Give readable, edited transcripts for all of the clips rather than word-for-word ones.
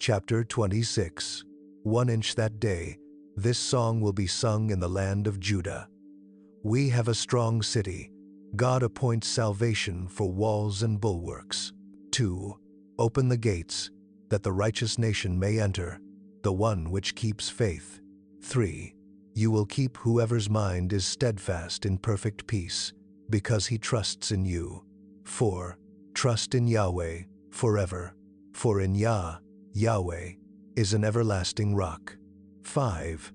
Chapter 26. 1 inch that day, this song will be sung in the land of Judah. We have a strong city. God appoints salvation for walls and bulwarks. 2. Open the gates, that the righteous nation may enter, the one which keeps faith. 3. You will keep whoever's mind is steadfast in perfect peace, because he trusts in you. 4. Trust in Yahweh forever, for in Yahweh is an everlasting rock. 5.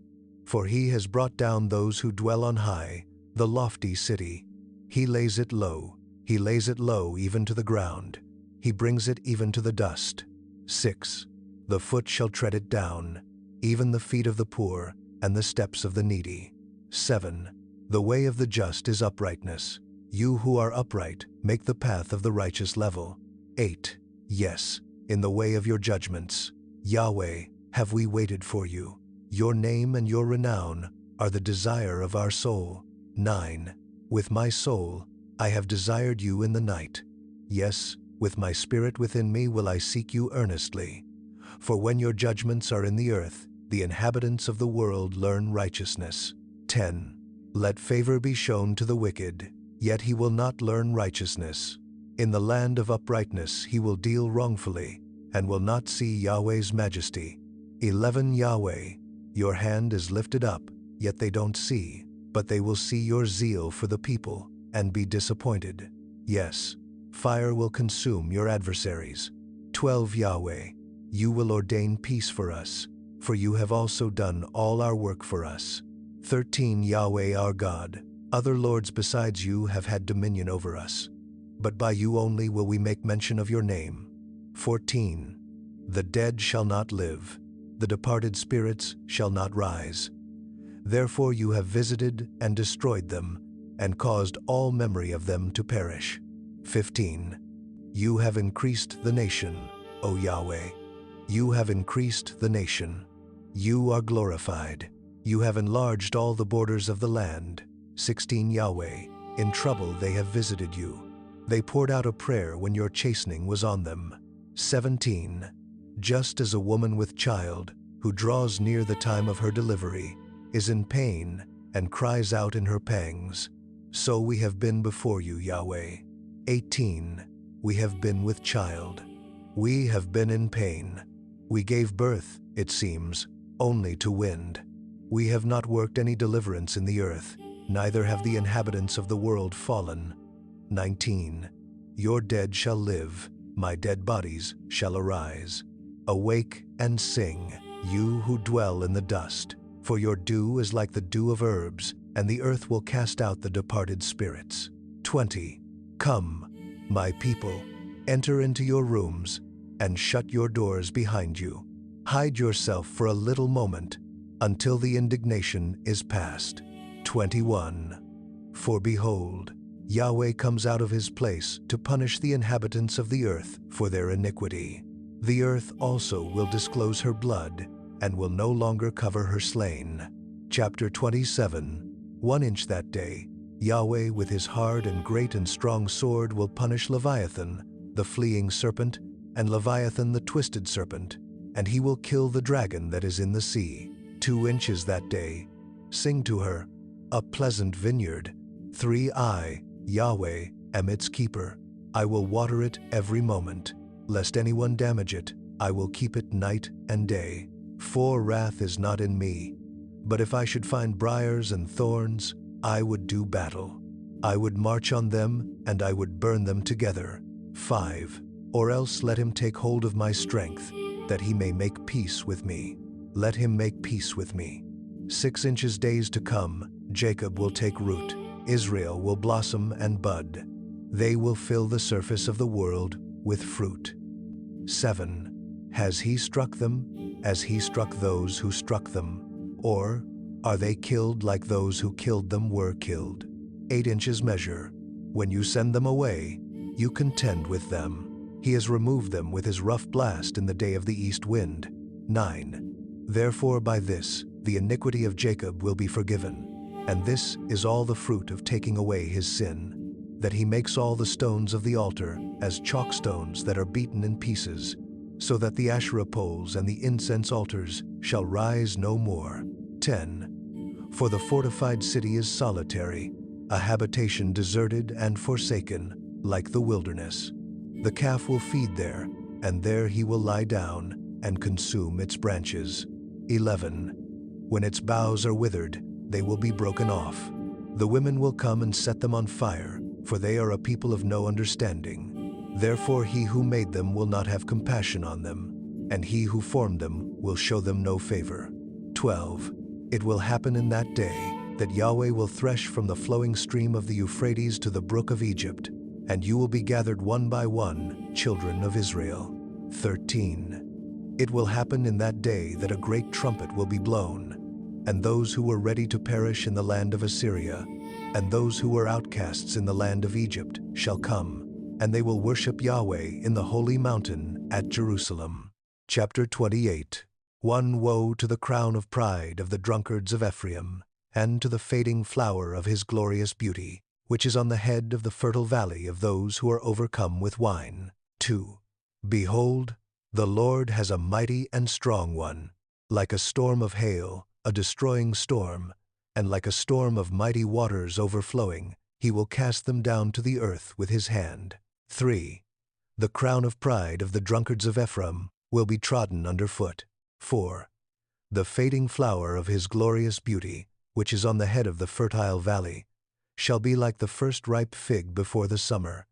For he has brought down those who dwell on high, the lofty city. He lays it low even to the ground. He brings it even to the dust. 6. The foot shall tread it down, even the feet of the poor and the steps of the needy. 7. The way of the just is uprightness. You who are upright, make the path of the righteous level. 8. Yes, in the way of your judgments, Yahweh, have we waited for you. Your name and your renown are the desire of our soul. 9. With my soul, I have desired you in the night. Yes, with my spirit within me will I seek you earnestly. For when your judgments are in the earth, the inhabitants of the world learn righteousness. 10. Let favor be shown to the wicked, yet he will not learn righteousness. In the land of uprightness he will deal wrongfully, and will not see Yahweh's majesty. 11. Yahweh, your hand is lifted up, yet they don't see, but they will see your zeal for the people, and be disappointed. Yes, fire will consume your adversaries. 12. Yahweh, you will ordain peace for us, for you have also done all our work for us. 13. Yahweh our God, other lords besides you have had dominion over us, but by you only will we make mention of your name. 14. The dead shall not live, the departed spirits shall not rise. Therefore you have visited and destroyed them, and caused all memory of them to perish. 15. You have increased the nation, O Yahweh. You have increased the nation. You are glorified. You have enlarged all the borders of the land. 16. Yahweh, in trouble they have visited you. They poured out a prayer when your chastening was on them. 17. Just as a woman with child, who draws near the time of her delivery, is in pain and cries out in her pangs, so we have been before you, Yahweh. 18. We have been with child. We have been in pain. We gave birth, it seems, only to wind. We have not worked any deliverance in the earth, neither have the inhabitants of the world fallen. 19. Your dead shall live, my dead bodies shall arise. Awake and sing, you who dwell in the dust, for your dew is like the dew of herbs, and the earth will cast out the departed spirits. 20. Come, my people, enter into your rooms, and shut your doors behind you. Hide yourself for a little moment, until the indignation is past. 21. For behold, Yahweh comes out of his place to punish the inhabitants of the earth for their iniquity. The earth also will disclose her blood, and will no longer cover her slain. Chapter 27. 1 inch that day, Yahweh with his hard and great and strong sword will punish Leviathan, the fleeing serpent, and Leviathan the twisted serpent, and he will kill the dragon that is in the sea. 2 inches that day. Sing to her, a pleasant vineyard. 3. I, Yahweh, am its keeper. I will water it every moment. Lest anyone damage it, I will keep it night and day. 4. Wrath is not in me, but if I should find briars and thorns, I would do battle. I would march on them, and I would burn them together. 5. Or else let him take hold of my strength, that he may make peace with me. Let him make peace with me. 6 inches days to come, Jacob will take root. Israel will blossom and bud. They will fill the surface of the world with fruit. 7. Has he struck them, as he struck those who struck them? Or are they killed like those who killed them were killed? 8 inches measure. When you send them away, you contend with them. He has removed them with his rough blast in the day of the east wind. 9. Therefore by this, the iniquity of Jacob will be forgiven. And this is all the fruit of taking away his sin, that he makes all the stones of the altar as chalk stones that are beaten in pieces. so that the Asherah poles and the incense altars shall rise no more. 10. For the fortified city is solitary, a habitation deserted and forsaken, like the wilderness. The calf will feed there, and there he will lie down and consume its branches. 11. When its boughs are withered, they will be broken off. The women will come and set them on fire, for they are a people of no understanding. Therefore he who made them will not have compassion on them, and he who formed them will show them no favor. 12. It will happen in that day that Yahweh will thresh from the flowing stream of the Euphrates to the brook of Egypt, and you will be gathered one by one, children of Israel. 13. It will happen in that day that a great trumpet will be blown, and those who were ready to perish in the land of Assyria, and those who were outcasts in the land of Egypt, shall come, and they will worship Yahweh in the holy mountain at Jerusalem. Chapter 28. One woe to the crown of pride of the drunkards of Ephraim, and to the fading flower of his glorious beauty, which is on the head of the fertile valley of those who are overcome with wine. 2. Behold, the Lord has a mighty and strong one, like a storm of hail, a destroying storm, and like a storm of mighty waters overflowing, he will cast them down to the earth with his hand. 3. The crown of pride of the drunkards of Ephraim will be trodden underfoot. 4. The fading flower of his glorious beauty, which is on the head of the fertile valley, shall be like the first ripe fig before the summer,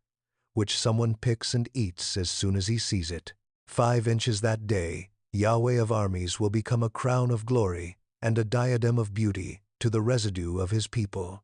which someone picks and eats as soon as he sees it. 5 inches that day, Yahweh of armies will become a crown of glory and a diadem of beauty to the residue of his people.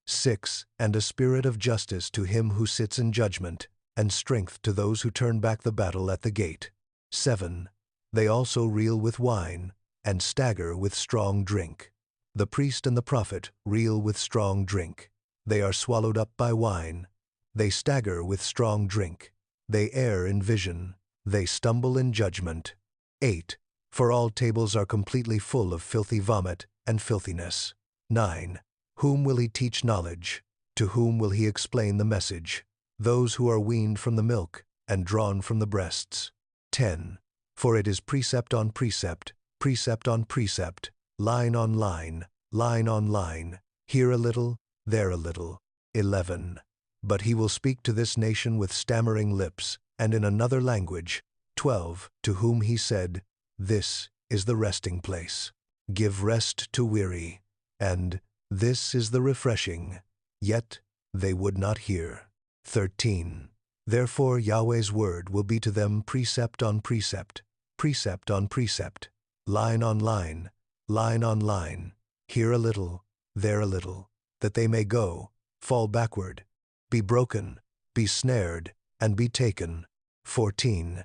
6. And a spirit of justice to him who sits in judgment, and strength to those who turn back the battle at the gate. 7. They also reel with wine, and stagger with strong drink. The priest and the prophet reel with strong drink. They are swallowed up by wine. They stagger with strong drink. They err in vision. They stumble in judgment. 8. For all tables are completely full of filthy vomit and filthiness. 9. Whom will he teach knowledge? To whom will he explain the message? Those who are weaned from the milk and drawn from the breasts. 10. For it is precept on precept, precept on precept, line on line, line on line, here a little, there a little. 11. But he will speak to this nation with stammering lips, and in another language. 12. To whom he said, This is the resting place. Give rest to weary, and this is the refreshing. Yet they would not hear. 13. Therefore Yahweh's word will be to them precept on precept, precept on precept, line on line, line on line, here a little, there a little, that they may go, fall backward, be broken, be snared, and be taken. 14.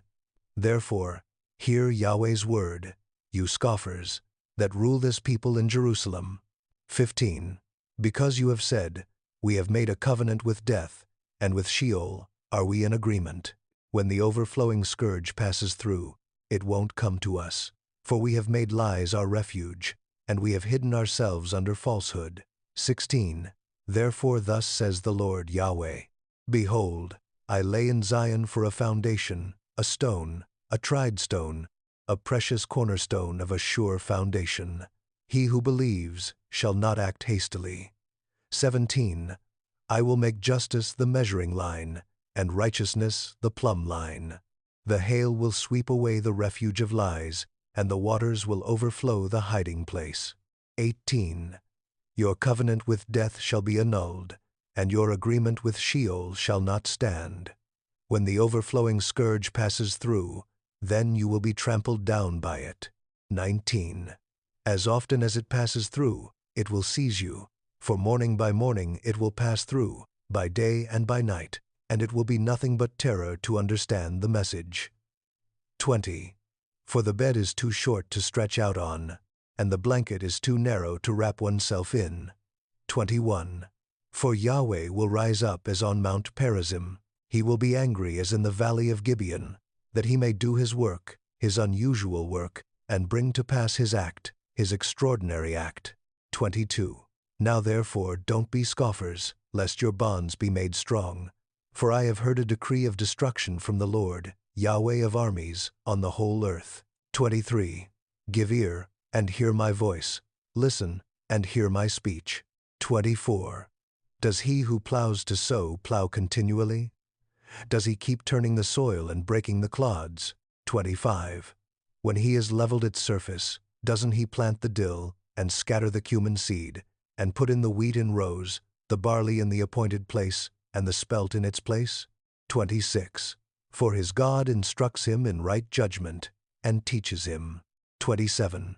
Therefore, hear Yahweh's word, you scoffers, that rule this people in Jerusalem. 15. Because you have said, We have made a covenant with death, and with Sheol are we in agreement. When the overflowing scourge passes through, it won't come to us, for we have made lies our refuge, and we have hidden ourselves under falsehood. 16. Therefore thus says the Lord Yahweh, Behold, I lay in Zion for a foundation, a stone, a tried stone, a precious cornerstone of a sure foundation. He who believes shall not act hastily. 17. I will make justice the measuring line, and righteousness the plumb line. The hail will sweep away the refuge of lies, and the waters will overflow the hiding place. 18. Your covenant with death shall be annulled, and your agreement with Sheol shall not stand. When the overflowing scourge passes through, then you will be trampled down by it. 19. As often as it passes through, it will seize you, for morning by morning it will pass through, by day and by night, and it will be nothing but terror to understand the message. 20. For the bed is too short to stretch out on, and the blanket is too narrow to wrap oneself in. 21. For Yahweh will rise up as on Mount Perazim, he will be angry as in the valley of Gibeon, that he may do his work, his unusual work, and bring to pass his act, his extraordinary act. 22. Now therefore don't be scoffers, lest your bonds be made strong. For I have heard a decree of destruction from the Lord, Yahweh of armies, on the whole earth. 23. Give ear, and hear my voice. Listen, and hear my speech. 24. Does he who plows to sow plow continually? Does he keep turning the soil and breaking the clods? 25. When he has leveled its surface, doesn't he plant the dill, and scatter the cumin seed, and put in the wheat in rows, the barley in the appointed place, and the spelt in its place? 26. For his God instructs him in right judgment, and teaches him. 27.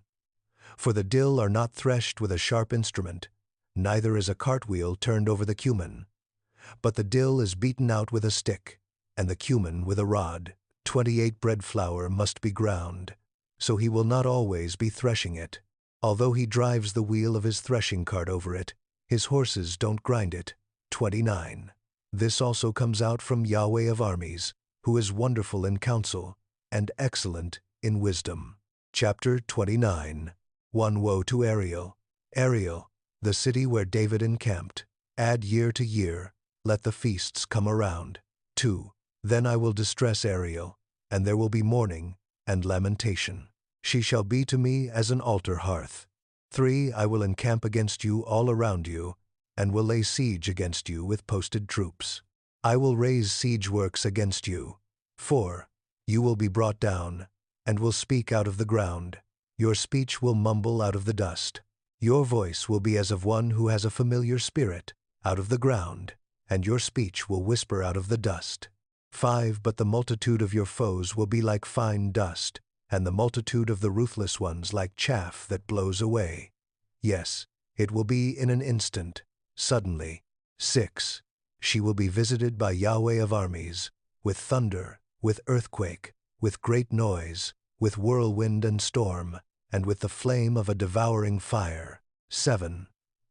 For the dill are not threshed with a sharp instrument, neither is a cartwheel turned over the cumin. But the dill is beaten out with a stick, and the cumin with a rod. 28. Bread flour must be ground, so he will not always be threshing it. Although he drives the wheel of his threshing cart over it, his horses don't grind it. 29. This also comes out from Yahweh of armies, who is wonderful in counsel, and excellent in wisdom. Chapter 29. 1. Woe to Ariel. Ariel, the city where David encamped. Add year to year, let the feasts come around. 2. Then I will distress Ariel, and there will be mourning and lamentation. She shall be to me as an altar hearth. 3. I will encamp against you all around you, and will lay siege against you with posted troops. I will raise siege works against you. 4. You will be brought down, and will speak out of the ground. Your speech will mumble out of the dust. Your voice will be as of one who has a familiar spirit, out of the ground, and your speech will whisper out of the dust. 5. But the multitude of your foes will be like fine dust, and the multitude of the ruthless ones like chaff that blows away. Yes, it will be in an instant, suddenly. 6. She will be visited by Yahweh of armies, with thunder, with earthquake, with great noise, with whirlwind and storm, and with the flame of a devouring fire. 7.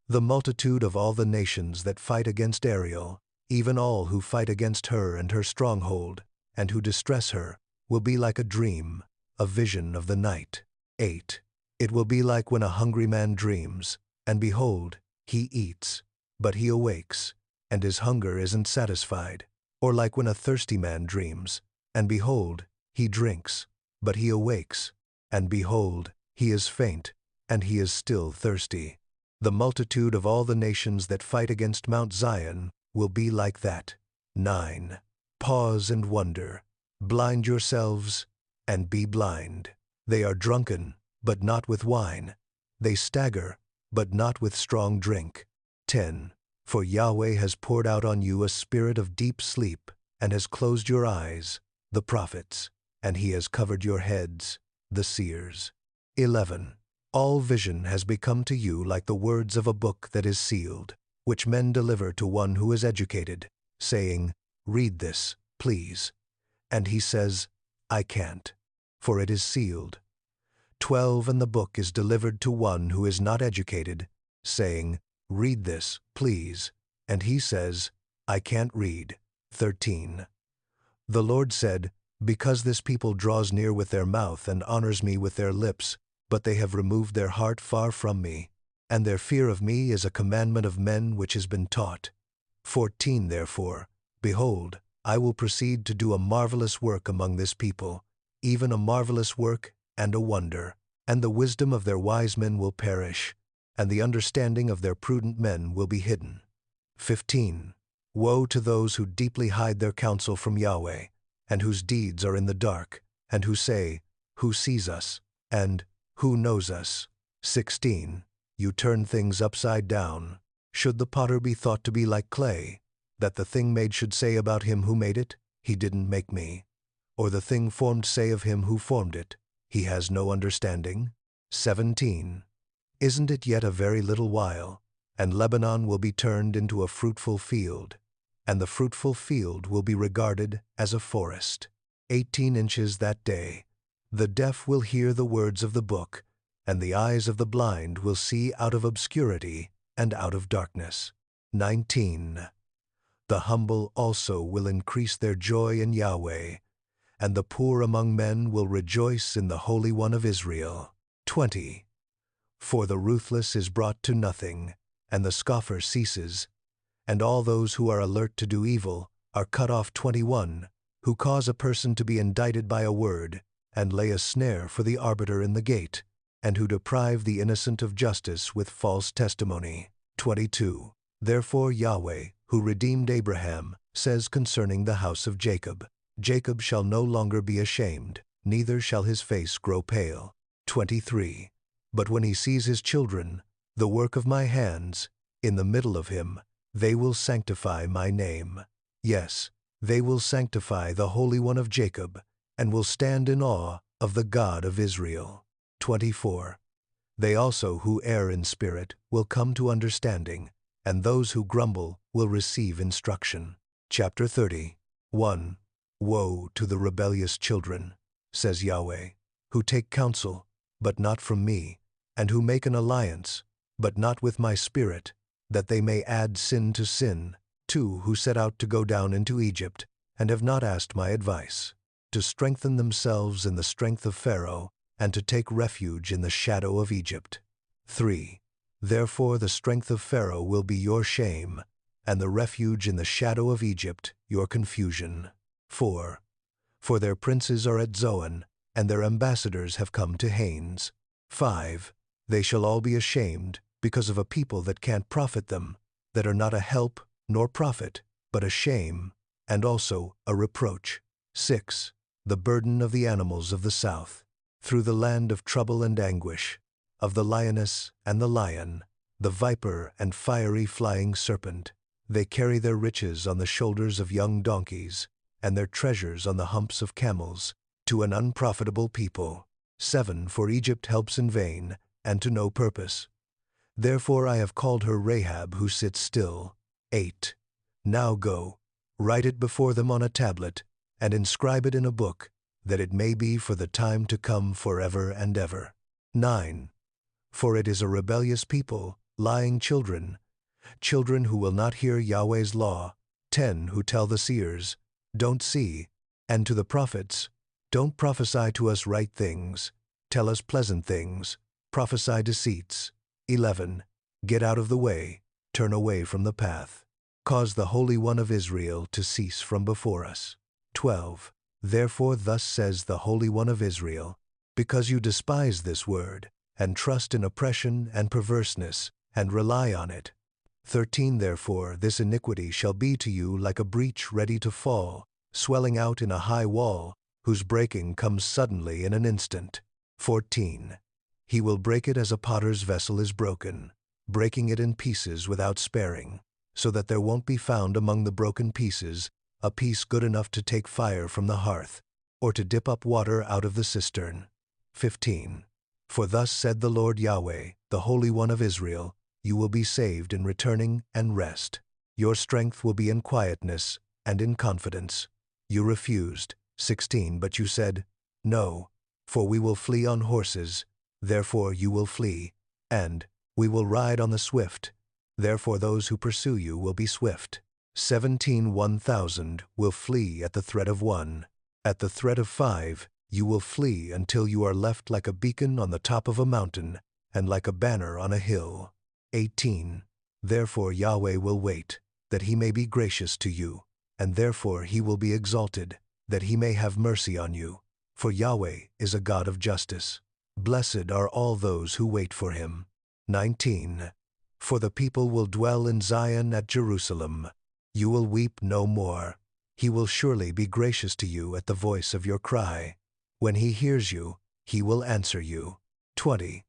The multitude of all the nations that fight against Ariel, even all who fight against her and her stronghold, and who distress her, will be like a dream, a vision of the night. 8. It will be like when a hungry man dreams, and behold, he eats, but he awakes, and his hunger isn't satisfied. Or like when a thirsty man dreams, and behold, he drinks, but he awakes, and behold, he is faint, and he is still thirsty. The multitude of all the nations that fight against Mount Zion will be like that. 9. Pause and wonder. Blind yourselves, and be blind. They are drunken, but not with wine. They stagger, but not with strong drink. 10. For Yahweh has poured out on you a spirit of deep sleep, and has closed your eyes, the prophets, and he has covered your heads, the seers. 11. All vision has become to you like the words of a book that is sealed, which men deliver to one who is educated, saying, Read this, please. And he says, I can't, for it is sealed. 12. And the book is delivered to one who is not educated, saying, Read this, please. And he says, I can't read. 13. The Lord said, Because this people draws near with their mouth and honors me with their lips, but they have removed their heart far from me, and their fear of me is a commandment of men which has been taught. 14. Therefore, behold, I will proceed to do a marvelous work among this people, even a marvelous work and a wonder, and the wisdom of their wise men will perish, and the understanding of their prudent men will be hidden. 15. Woe to those who deeply hide their counsel from Yahweh, and whose deeds are in the dark, and who say, Who sees us? And who knows us? 16. You turn things upside down. Should the potter be thought to be like clay, that the thing made should say about him who made it, He didn't make me? Or the thing formed say of him who formed it, He has no understanding? 17. Isn't it yet a very little while, and Lebanon will be turned into a fruitful field, and the fruitful field will be regarded as a forest? 18 inches that day. The deaf will hear the words of the book, and the eyes of the blind will see out of obscurity and out of darkness. 19. The humble also will increase their joy in Yahweh, and the poor among men will rejoice in the Holy One of Israel. 20. For the ruthless is brought to nothing, and the scoffer ceases, and all those who are alert to do evil are cut off. 21. who cause a person to be indicted by a word, and lay a snare for the arbiter in the gate, and who deprive the innocent of justice with false testimony. 22. Therefore Yahweh, who redeemed Abraham, says concerning the house of Jacob, Jacob shall no longer be ashamed, neither shall his face grow pale. 23. But when he sees his children, the work of my hands, in the middle of him, they will sanctify my name. Yes, they will sanctify the Holy One of Jacob, and will stand in awe of the God of Israel. 24. They also who err in spirit will come to understanding, and those who grumble will receive instruction. Chapter 30. 1. Woe to the rebellious children, says Yahweh, who take counsel, but not from me, and who make an alliance, but not with my spirit, that they may add sin to sin. 2. Who set out to go down into Egypt, and have not asked my advice, to strengthen themselves in the strength of Pharaoh, and to take refuge in the shadow of Egypt. 3. Therefore the strength of Pharaoh will be your shame, and the refuge in the shadow of Egypt your confusion. 4. For their princes are at Zoan, and their ambassadors have come to Hanes. 5. They shall all be ashamed, because of a people that can't profit them, that are not a help nor profit, but a shame, and also a reproach. 6. The burden of the animals of the south, through the land of trouble and anguish, of the lioness and the lion, the viper and fiery flying serpent. They carry their riches on the shoulders of young donkeys, and their treasures on the humps of camels, to an unprofitable people. 7. For Egypt helps in vain, and to no purpose. Therefore I have called her Rahab who sits still. 8. Now go, write it before them on a tablet, and inscribe it in a book, that it may be for the time to come forever and ever. 9. For it is a rebellious people, lying children, children who will not hear Yahweh's law. 10. Who tell the seers, don't see, and to the prophets, don't prophesy to us right things, tell us pleasant things, prophesy deceits. 11. Get out of the way, turn away from the path. Cause the Holy One of Israel to cease from before us. 12. Therefore thus says the Holy One of Israel, because you despise this word, and trust in oppression and perverseness, and rely on it. 13. Therefore this iniquity shall be to you like a breach ready to fall, swelling out in a high wall, whose breaking comes suddenly in an instant. 14. He will break it as a potter's vessel is broken, breaking it in pieces without sparing, so that there won't be found among the broken pieces a piece good enough to take fire from the hearth, or to dip up water out of the cistern. 15. For thus said the Lord Yahweh, the Holy One of Israel, you will be saved in returning and rest. Your strength will be in quietness and in confidence. You refused. 16. But you said, no, for we will flee on horses, therefore you will flee, and we will ride on the swift, therefore those who pursue you will be swift. 17. 1,000 will flee at the threat of one. At the threat of 5, you will flee until you are left like a beacon on the top of a mountain, and like a banner on a hill. 18. Therefore Yahweh will wait, that he may be gracious to you, and therefore he will be exalted, that he may have mercy on you. For Yahweh is a God of justice. Blessed are all those who wait for him. 19. For the people will dwell in Zion at Jerusalem. You will weep no more. He will surely be gracious to you at the voice of your cry. When he hears you, he will answer you. 20.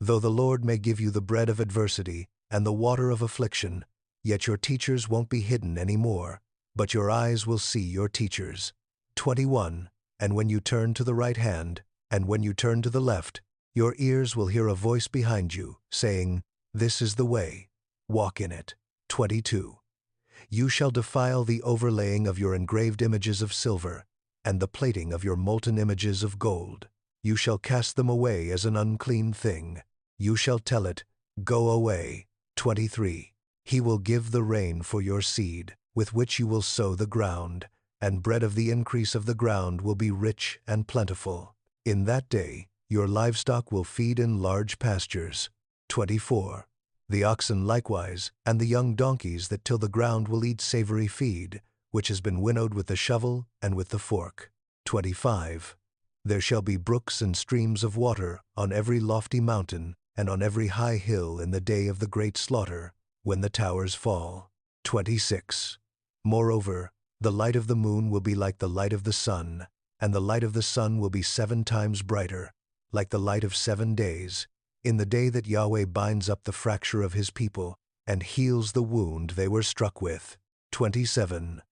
Though the Lord may give you the bread of adversity and the water of affliction, yet your teachers won't be hidden any more, but your eyes will see your teachers. 21. And when you turn to the right hand, and when you turn to the left, your ears will hear a voice behind you, saying, this is the way, walk in it. 22. You shall defile the overlaying of your engraved images of silver, and the plating of your molten images of gold. You shall cast them away as an unclean thing. You shall tell it, go away. 23. He will give the rain for your seed, with which you will sow the ground, and bread of the increase of the ground will be rich and plentiful. In that day your livestock will feed in large pastures. 24. The oxen likewise, and the young donkeys that till the ground will eat savory feed, which has been winnowed with the shovel and with the fork. 25. There shall be brooks and streams of water on every lofty mountain and on every high hill in the day of the great slaughter, when the towers fall. 26. Moreover, the light of the moon will be like the light of the sun, and the light of the sun will be 7 times brighter, like the light of 7 days, in the day that Yahweh binds up the fracture of his people and heals the wound they were struck with. 27.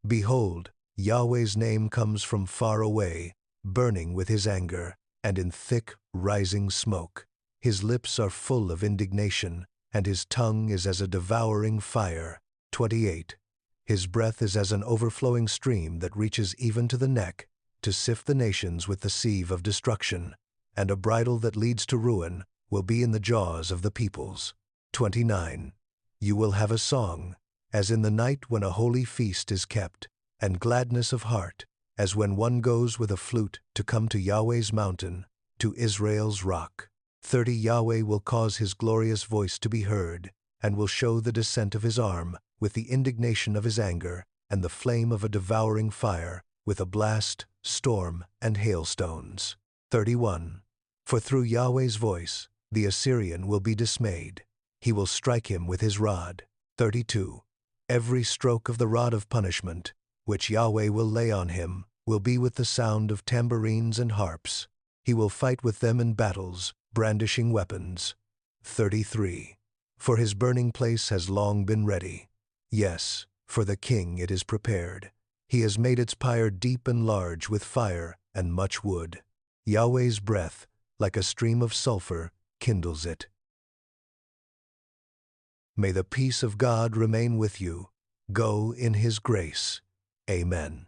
Behold, Yahweh's name comes from far away, burning with his anger, and in thick, rising smoke. His lips are full of indignation, and his tongue is as a devouring fire. 28. His breath is as an overflowing stream that reaches even to the neck, to sift the nations with the sieve of destruction, and a bridle that leads to ruin will be in the jaws of the peoples. 29. You will have a song, as in the night when a holy feast is kept, and gladness of heart, as when one goes with a flute to come to Yahweh's mountain, to Israel's rock. 30. Yahweh will cause his glorious voice to be heard, and will show the descent of his arm, with the indignation of his anger, and the flame of a devouring fire, with a blast, storm, and hailstones. 31. For through Yahweh's voice, the Assyrian will be dismayed. He will strike him with his rod. 32. Every stroke of the rod of punishment, which Yahweh will lay on him, will be with the sound of tambourines and harps. He will fight with them in battles, brandishing weapons. 33. For his burning place has long been ready. Yes, for the king it is prepared. He has made its pyre deep and large with fire and much wood. Yahweh's breath, like a stream of sulfur, kindles it. May the peace of God remain with you. Go in his grace. Amen.